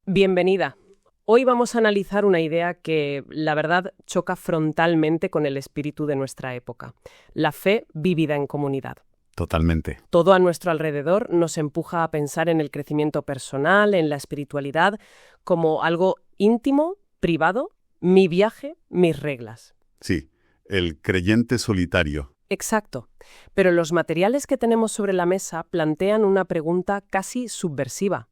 Bienvenida. Hoy vamos a analizar una idea que, la verdad, choca frontalmente con el espíritu de nuestra época: la fe vivida en comunidad. Totalmente. Todo a nuestro alrededor nos empuja a pensar en el crecimiento personal, en la espiritualidad, como algo íntimo, privado, mi viaje, mis reglas. Sí, el creyente solitario. Exacto. Pero los materiales que tenemos sobre la mesa plantean una pregunta casi subversiva.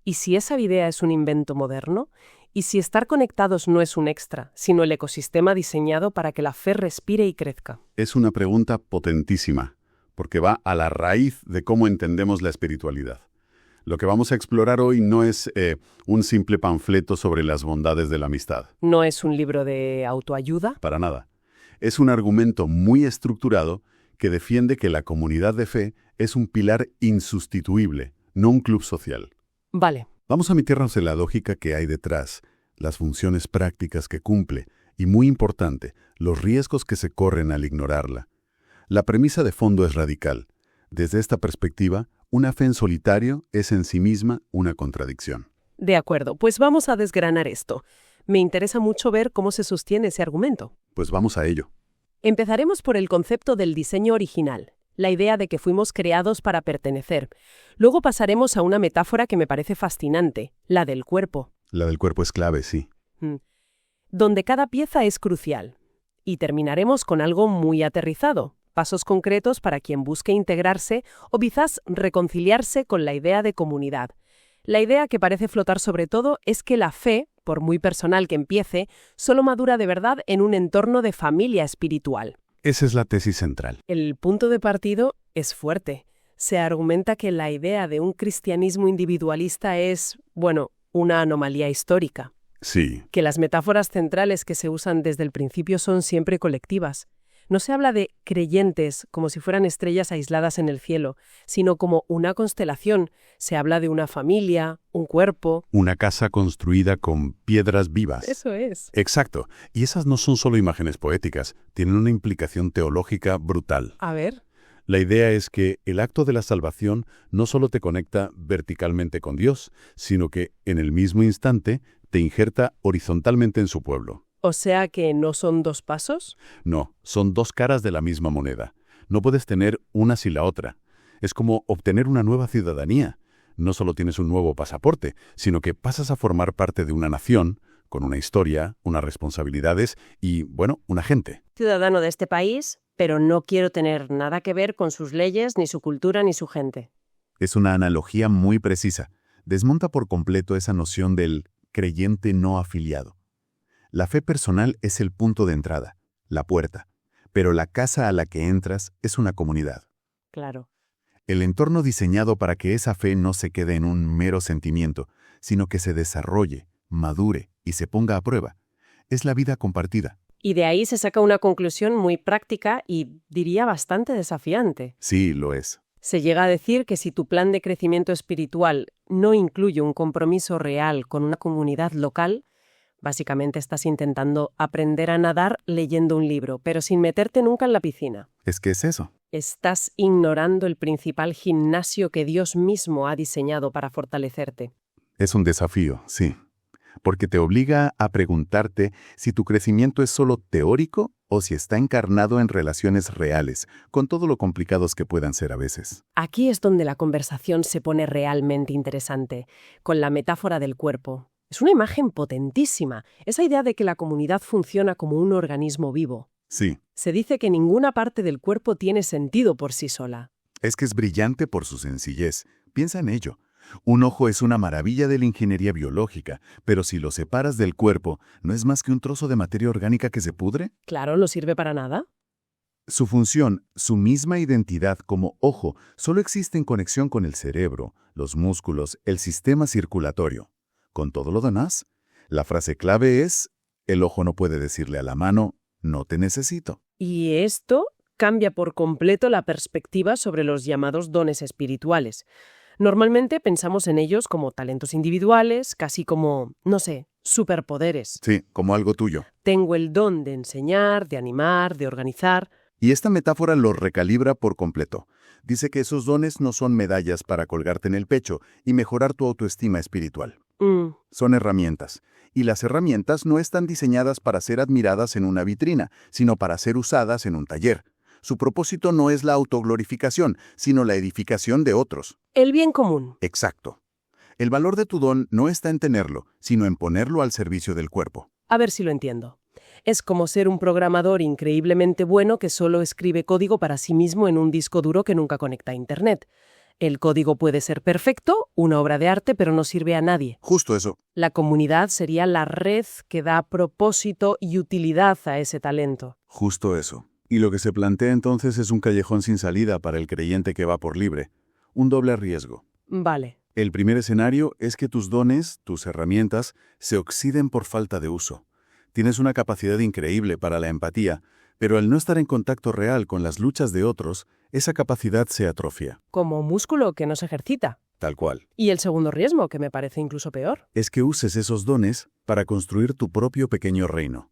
¿Y si esa idea es un invento moderno? ¿Y si estar conectados no es un extra, sino el ecosistema diseñado para que la fe respire y crezca? Es una pregunta potentísima, porque va a la raíz de cómo entendemos la espiritualidad. Lo que vamos a explorar hoy no es un simple panfleto sobre las bondades de la amistad. ¿No es un libro de autoayuda? Para nada. Es un argumento muy estructurado que defiende que la comunidad de fe es un pilar insustituible, no un club social. Vale. Vamos a meternos en la lógica que hay detrás, las funciones prácticas que cumple y, muy importante, los riesgos que se corren al ignorarla. La premisa de fondo es radical. Desde esta perspectiva, una fe en solitario es en sí misma una contradicción. De acuerdo, pues vamos a desgranar esto. Me interesa mucho ver cómo se sostiene ese argumento. Pues vamos a ello. Empezaremos por el concepto del diseño original, la idea de que fuimos creados para pertenecer. Luego pasaremos a una metáfora que me parece fascinante, la del cuerpo. La del cuerpo es clave, sí. Donde cada pieza es crucial. Y terminaremos con algo muy aterrizado, pasos concretos para quien busque integrarse o quizás reconciliarse con la idea de comunidad. La idea que parece flotar sobre todo es que la fe, por muy personal que empiece, solo madura de verdad en un entorno de familia espiritual. Esa es la tesis central. El punto de partida es fuerte. Se argumenta que la idea de un cristianismo individualista es, una anomalía histórica. Sí. Que las metáforas centrales que se usan desde el principio son siempre colectivas. No se habla de creyentes como si fueran estrellas aisladas en el cielo, sino como una constelación. Se habla de una familia, un cuerpo. Una casa construida con piedras vivas. Eso es. Exacto. Y esas no son solo imágenes poéticas, tienen una implicación teológica brutal. A ver. La idea es que el acto de la salvación no solo te conecta verticalmente con Dios, sino que, en el mismo instante, te injerta horizontalmente en su pueblo. O sea que no son dos pasos. No, son dos caras de la misma moneda. No puedes tener una sin la otra. Es como obtener una nueva ciudadanía. No solo tienes un nuevo pasaporte, sino que pasas a formar parte de una nación, con una historia, unas responsabilidades y, una gente. Ciudadano de este país, pero no quiero tener nada que ver con sus leyes, ni su cultura, ni su gente. Es una analogía muy precisa. Desmonta por completo esa noción del creyente no afiliado. La fe personal es el punto de entrada, la puerta, pero la casa a la que entras es una comunidad. Claro. El entorno diseñado para que esa fe no se quede en un mero sentimiento, sino que se desarrolle, madure y se ponga a prueba. Es la vida compartida. Y de ahí se saca una conclusión muy práctica y, diría, bastante desafiante. Sí, lo es. Se llega a decir que si tu plan de crecimiento espiritual no incluye un compromiso real con una comunidad local, básicamente estás intentando aprender a nadar leyendo un libro, pero sin meterte nunca en la piscina. Es que es eso. Estás ignorando el principal gimnasio que Dios mismo ha diseñado para fortalecerte. Es un desafío, sí. Porque te obliga a preguntarte si tu crecimiento es solo teórico o si está encarnado en relaciones reales, con todo lo complicados que puedan ser a veces. Aquí es donde la conversación se pone realmente interesante, con la metáfora del cuerpo. Es una imagen potentísima, esa idea de que la comunidad funciona como un organismo vivo. Sí. Se dice que ninguna parte del cuerpo tiene sentido por sí sola. Es que es brillante por su sencillez. Piensa en ello. Un ojo es una maravilla de la ingeniería biológica, pero si lo separas del cuerpo, ¿no es más que un trozo de materia orgánica que se pudre? Claro, no sirve para nada. Su función, su misma identidad como ojo, solo existe en conexión con el cerebro, los músculos, el sistema circulatorio. Con todo lo demás, la frase clave es: el ojo no puede decirle a la mano, no te necesito. Y esto cambia por completo la perspectiva sobre los llamados dones espirituales. Normalmente pensamos en ellos como talentos individuales, casi como, superpoderes. Sí, como algo tuyo. Tengo el don de enseñar, de animar, de organizar. Y esta metáfora lo recalibra por completo. Dice que esos dones no son medallas para colgarte en el pecho y mejorar tu autoestima espiritual. Son herramientas. Y las herramientas no están diseñadas para ser admiradas en una vitrina, sino para ser usadas en un taller. Su propósito no es la autoglorificación, sino la edificación de otros. El bien común. Exacto. El valor de tu don no está en tenerlo, sino en ponerlo al servicio del cuerpo. A ver si lo entiendo. Es como ser un programador increíblemente bueno que solo escribe código para sí mismo en un disco duro que nunca conecta a Internet. El código puede ser perfecto, una obra de arte, pero no sirve a nadie. Justo eso. La comunidad sería la red que da propósito y utilidad a ese talento. Justo eso. Y lo que se plantea entonces es un callejón sin salida para el creyente que va por libre. Un doble riesgo. Vale. El primer escenario es que tus dones, tus herramientas, se oxiden por falta de uso. Tienes una capacidad increíble para la empatía, pero al no estar en contacto real con las luchas de otros, esa capacidad se atrofia. Como músculo que no se ejercita. Tal cual. Y el segundo riesgo, que me parece incluso peor. Es que uses esos dones para construir tu propio pequeño reino.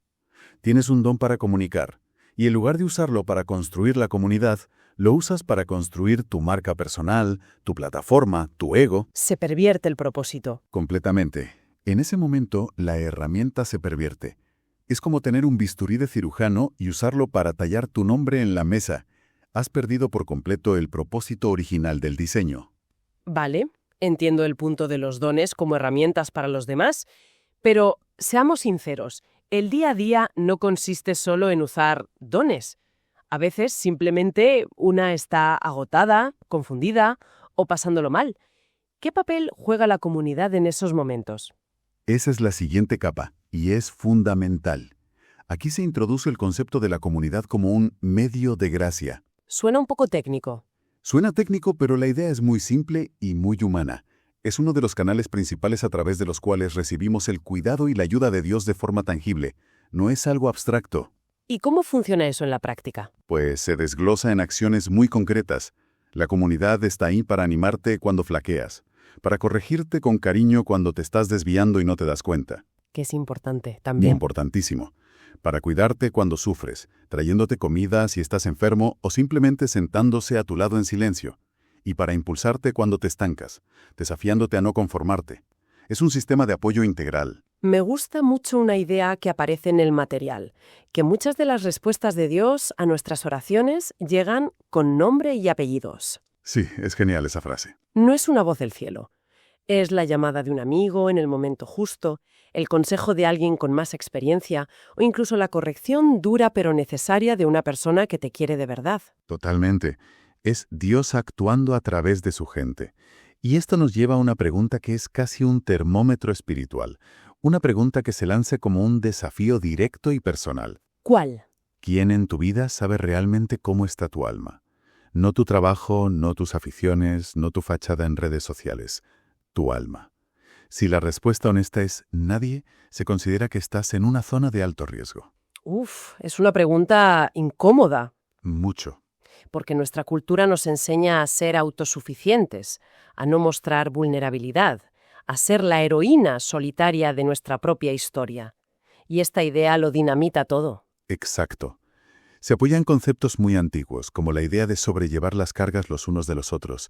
Tienes un don para comunicar, y en lugar de usarlo para construir la comunidad, lo usas para construir tu marca personal, tu plataforma, tu ego. Se pervierte el propósito. Completamente. En ese momento, la herramienta se pervierte. Es como tener un bisturí de cirujano y usarlo para tallar tu nombre en la mesa. Has perdido por completo el propósito original del diseño. Vale, entiendo el punto de los dones como herramientas para los demás, pero seamos sinceros, el día a día no consiste solo en usar dones. A veces simplemente una está agotada, confundida o pasándolo mal. ¿Qué papel juega la comunidad en esos momentos? Esa es la siguiente capa, y es fundamental. Aquí se introduce el concepto de la comunidad como un medio de gracia. Suena un poco técnico. Suena técnico, pero la idea es muy simple y muy humana. Es uno de los canales principales a través de los cuales recibimos el cuidado y la ayuda de Dios de forma tangible. No es algo abstracto. ¿Y cómo funciona eso en la práctica? Pues se desglosa en acciones muy concretas. La comunidad está ahí para animarte cuando flaqueas, para corregirte con cariño cuando te estás desviando y no te das cuenta. Que es importante también. Importantísimo. Para cuidarte cuando sufres, trayéndote comida si estás enfermo o simplemente sentándose a tu lado en silencio. Y para impulsarte cuando te estancas, desafiándote a no conformarte. Es un sistema de apoyo integral. Me gusta mucho una idea que aparece en el material, que muchas de las respuestas de Dios a nuestras oraciones llegan con nombre y apellidos. Sí, es genial esa frase. No es una voz del cielo. Es la llamada de un amigo en el momento justo, el consejo de alguien con más experiencia o incluso la corrección dura pero necesaria de una persona que te quiere de verdad. Totalmente. Es Dios actuando a través de su gente. Y esto nos lleva a una pregunta que es casi un termómetro espiritual. Una pregunta que se lance como un desafío directo y personal. ¿Cuál? ¿Quién en tu vida sabe realmente cómo está tu alma? No tu trabajo, no tus aficiones, no tu fachada en redes sociales. Tu alma. Si la respuesta honesta es nadie, se considera que estás en una zona de alto riesgo. Es una pregunta incómoda. Mucho. Porque nuestra cultura nos enseña a ser autosuficientes, a no mostrar vulnerabilidad, a ser la heroína solitaria de nuestra propia historia. Y esta idea lo dinamita todo. Exacto. Se apoya en conceptos muy antiguos, como la idea de sobrellevar las cargas los unos de los otros,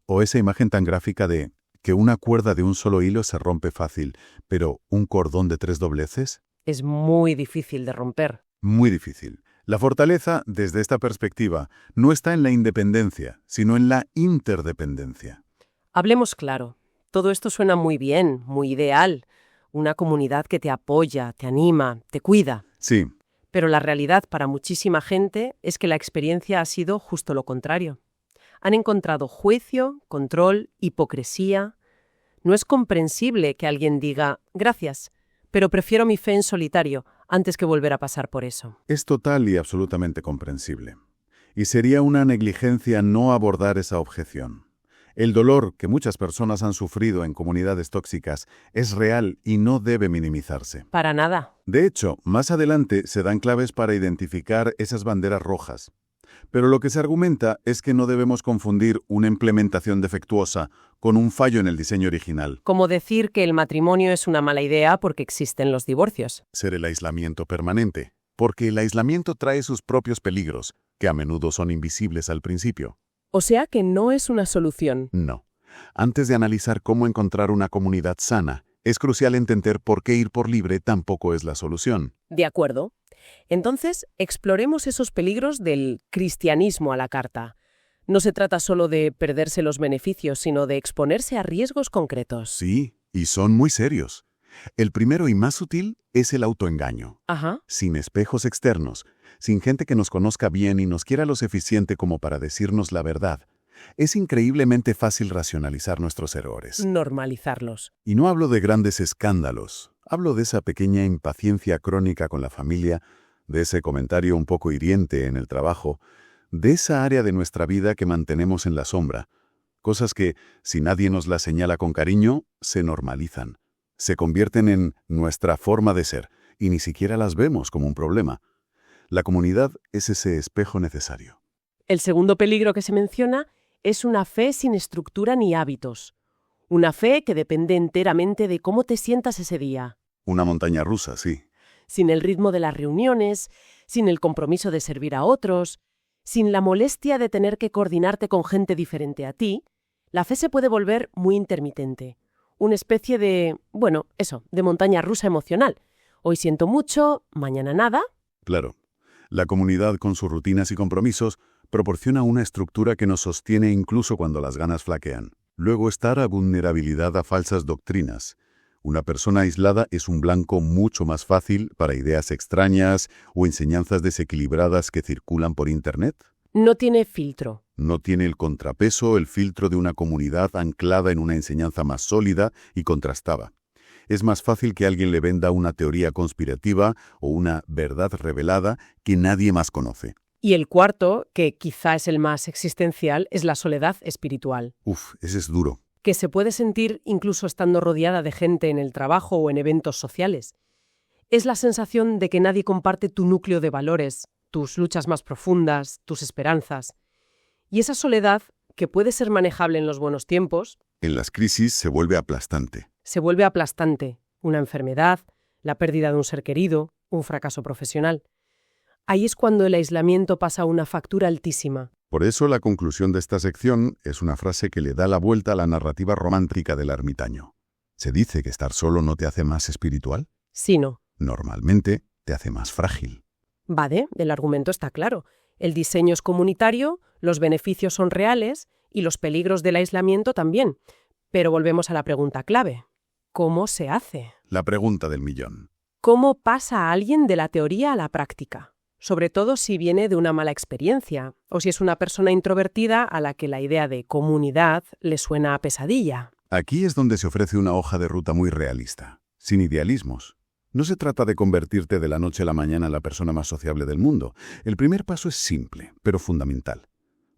o esa imagen tan gráfica de que una cuerda de un solo hilo se rompe fácil, pero un cordón de 3 dobleces... Es muy difícil de romper. Muy difícil. La fortaleza, desde esta perspectiva, no está en la independencia, sino en la interdependencia. Hablemos claro. Todo esto suena muy bien, muy ideal. Una comunidad que te apoya, te anima, te cuida. Sí. Pero la realidad para muchísima gente es que la experiencia ha sido justo lo contrario. Han encontrado juicio, control, hipocresía. No es comprensible que alguien diga, gracias, pero prefiero mi fe en solitario antes que volver a pasar por eso. Es total y absolutamente comprensible. Y sería una negligencia no abordar esa objeción. El dolor que muchas personas han sufrido en comunidades tóxicas es real y no debe minimizarse. Para nada. De hecho, más adelante se dan claves para identificar esas banderas rojas. Pero lo que se argumenta es que no debemos confundir una implementación defectuosa con un fallo en el diseño original. Como decir que el matrimonio es una mala idea porque existen los divorcios. Ser el aislamiento permanente, porque el aislamiento trae sus propios peligros, que a menudo son invisibles al principio. O sea que no es una solución. No. Antes de analizar cómo encontrar una comunidad sana, Es crucial entender por qué ir por libre tampoco es la solución. De acuerdo. Entonces, exploremos esos peligros del cristianismo a la carta. No se trata solo de perderse los beneficios, sino de exponerse a riesgos concretos. Sí, y son muy serios. El primero y más sutil es el autoengaño. Ajá. Sin espejos externos, sin gente que nos conozca bien y nos quiera lo suficiente como para decirnos la verdad. Es increíblemente fácil racionalizar nuestros errores. Normalizarlos. Y no hablo de grandes escándalos. Hablo de esa pequeña impaciencia crónica con la familia, de ese comentario un poco hiriente en el trabajo, de esa área de nuestra vida que mantenemos en la sombra. Cosas que, si nadie nos las señala con cariño, se normalizan. Se convierten en nuestra forma de ser y ni siquiera las vemos como un problema. La comunidad es ese espejo necesario. El segundo peligro que se menciona es una fe sin estructura ni hábitos. Una fe que depende enteramente de cómo te sientas ese día. Una montaña rusa, sí. Sin el ritmo de las reuniones, sin el compromiso de servir a otros, sin la molestia de tener que coordinarte con gente diferente a ti, la fe se puede volver muy intermitente. Una especie de, de montaña rusa emocional. Hoy siento mucho, mañana nada. Claro. La comunidad, con sus rutinas y compromisos, proporciona una estructura que nos sostiene incluso cuando las ganas flaquean. Luego está la vulnerabilidad a falsas doctrinas. Una persona aislada es un blanco mucho más fácil para ideas extrañas o enseñanzas desequilibradas que circulan por Internet. No tiene filtro. No tiene el contrapeso, el filtro de una comunidad anclada en una enseñanza más sólida y contrastada. Es más fácil que alguien le venda una teoría conspirativa o una verdad revelada que nadie más conoce. Y el cuarto, que quizá es el más existencial, es la soledad espiritual. Ese es duro. Que se puede sentir incluso estando rodeada de gente en el trabajo o en eventos sociales. Es la sensación de que nadie comparte tu núcleo de valores, tus luchas más profundas, tus esperanzas. Y esa soledad, que puede ser manejable en los buenos tiempos, en las crisis se vuelve aplastante. Se vuelve aplastante. Una enfermedad, la pérdida de un ser querido, un fracaso profesional. Ahí es cuando el aislamiento pasa una factura altísima. Por eso la conclusión de esta sección es una frase que le da la vuelta a la narrativa romántica del ermitaño. ¿Se dice que estar solo no te hace más espiritual? Sí, no. Normalmente te hace más frágil. Vale, el argumento está claro. El diseño es comunitario, los beneficios son reales y los peligros del aislamiento también. Pero volvemos a la pregunta clave. ¿Cómo se hace? La pregunta del millón. ¿Cómo pasa a alguien de la teoría a la práctica? Sobre todo si viene de una mala experiencia o si es una persona introvertida a la que la idea de comunidad le suena a pesadilla. Aquí es donde se ofrece una hoja de ruta muy realista, sin idealismos. No se trata de convertirte de la noche a la mañana en la persona más sociable del mundo. El primer paso es simple, pero fundamental.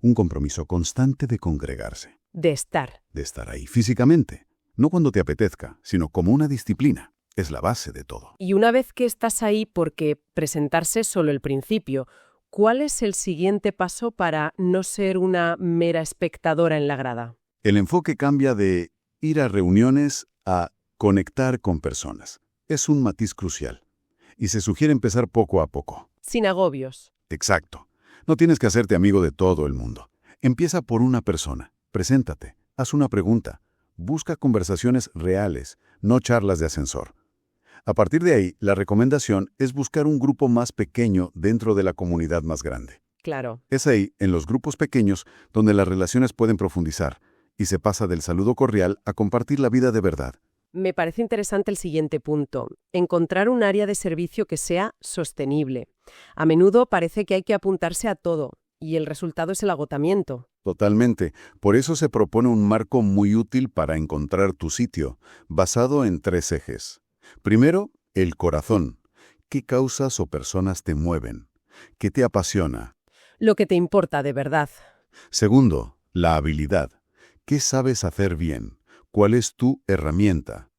Un compromiso constante de congregarse. De estar. De estar ahí físicamente. No cuando te apetezca, sino como una disciplina. Es la base de todo. Y una vez que estás ahí, porque presentarse es solo el principio, ¿cuál es el siguiente paso para no ser una mera espectadora en la grada? El enfoque cambia de ir a reuniones a conectar con personas. Es un matiz crucial. Y se sugiere empezar poco a poco. Sin agobios. Exacto. No tienes que hacerte amigo de todo el mundo. Empieza por una persona. Preséntate. Haz una pregunta. Busca conversaciones reales, no charlas de ascensor. A partir de ahí, la recomendación es buscar un grupo más pequeño dentro de la comunidad más grande. Claro. Es ahí, en los grupos pequeños, donde las relaciones pueden profundizar y se pasa del saludo cordial a compartir la vida de verdad. Me parece interesante el siguiente punto. Encontrar un área de servicio que sea sostenible. A menudo parece que hay que apuntarse a todo y el resultado es el agotamiento. Totalmente. Por eso se propone un marco muy útil para encontrar tu sitio, basado en 3 ejes. Primero, el corazón. ¿Qué causas o personas te mueven? ¿Qué te apasiona? Lo que te importa de verdad. Segundo, la habilidad. ¿Qué sabes hacer bien? ¿Cuál es tu herramienta?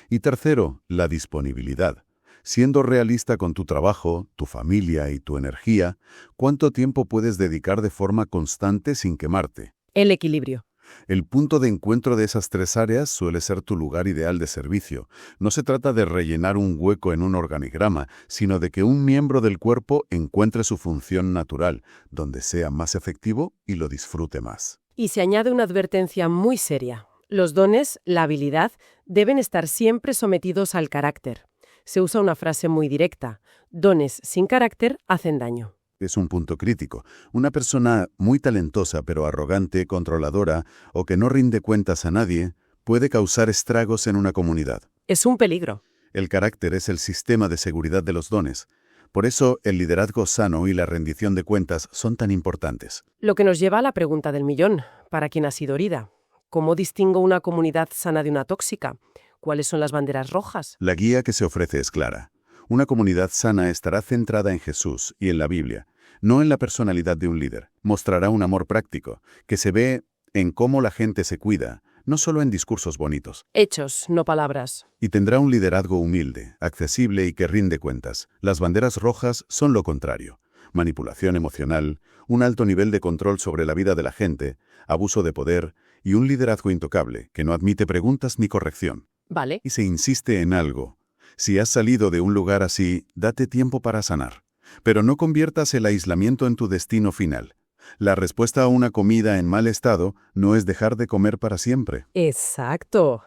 Y tercero, la disponibilidad. Siendo realista con tu trabajo, tu familia y tu energía, ¿cuánto tiempo puedes dedicar de forma constante sin quemarte? El equilibrio. El punto de encuentro de esas 3 áreas suele ser tu lugar ideal de servicio. No se trata de rellenar un hueco en un organigrama, sino de que un miembro del cuerpo encuentre su función natural, donde sea más efectivo y lo disfrute más. Y se añade una advertencia muy seria. Los dones, la habilidad, deben estar siempre sometidos al carácter. Se usa una frase muy directa: dones sin carácter hacen daño. Es un punto crítico. Una persona muy talentosa pero arrogante, controladora o que no rinde cuentas a nadie puede causar estragos en una comunidad. Es un peligro. El carácter es el sistema de seguridad de los dones. Por eso el liderazgo sano y la rendición de cuentas son tan importantes. Lo que nos lleva a la pregunta del millón, para quien ha sido herida. ¿Cómo distingo una comunidad sana de una tóxica? ¿Cuáles son las banderas rojas? La guía que se ofrece es clara. Una comunidad sana estará centrada en Jesús y en la Biblia, no en la personalidad de un líder. Mostrará un amor práctico, que se ve en cómo la gente se cuida, no solo en discursos bonitos. Hechos, no palabras. Y tendrá un liderazgo humilde, accesible y que rinde cuentas. Las banderas rojas son lo contrario. Manipulación emocional, un alto nivel de control sobre la vida de la gente, abuso de poder y un liderazgo intocable que no admite preguntas ni corrección. Vale. Y se insiste en algo. Si has salido de un lugar así, date tiempo para sanar. Pero no conviertas el aislamiento en tu destino final. La respuesta a una comida en mal estado no es dejar de comer para siempre. Exacto.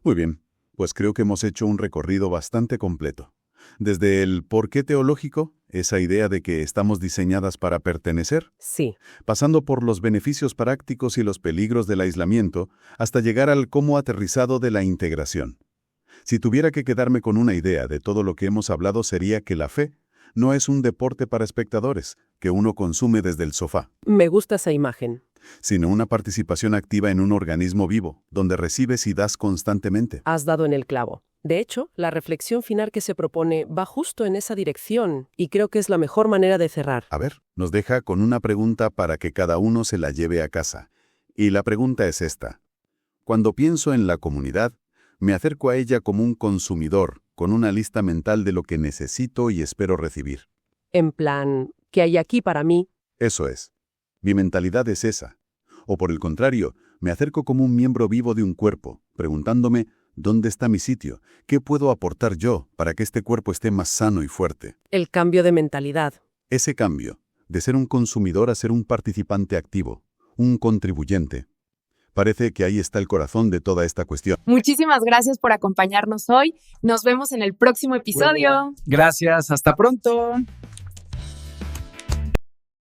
Muy bien, pues creo que hemos hecho un recorrido bastante completo. Desde el porqué teológico, esa idea de que estamos diseñadas para pertenecer, Sí. pasando por los beneficios prácticos y los peligros del aislamiento, hasta llegar al cómo aterrizado de la integración. Si tuviera que quedarme con una idea de todo lo que hemos hablado sería que la fe no es un deporte para espectadores, que uno consume desde el sofá, Me gusta esa imagen. sino una participación activa en un organismo vivo, donde recibes y das constantemente. Has dado en el clavo. De hecho, la reflexión final que se propone va justo en esa dirección y creo que es la mejor manera de cerrar. A ver, nos deja con una pregunta para que cada uno se la lleve a casa. Y la pregunta es esta. Cuando pienso en la comunidad, me acerco a ella como un consumidor, con una lista mental de lo que necesito y espero recibir. En plan, ¿qué hay aquí para mí? Eso es. Mi mentalidad es esa. O por el contrario, me acerco como un miembro vivo de un cuerpo, preguntándome, ¿dónde está mi sitio? ¿Qué puedo aportar yo para que este cuerpo esté más sano y fuerte? El cambio de mentalidad. Ese cambio, de ser un consumidor a ser un participante activo, un contribuyente. Parece que ahí está el corazón de toda esta cuestión. Muchísimas gracias por acompañarnos hoy. Nos vemos en el próximo episodio. Gracias, hasta pronto.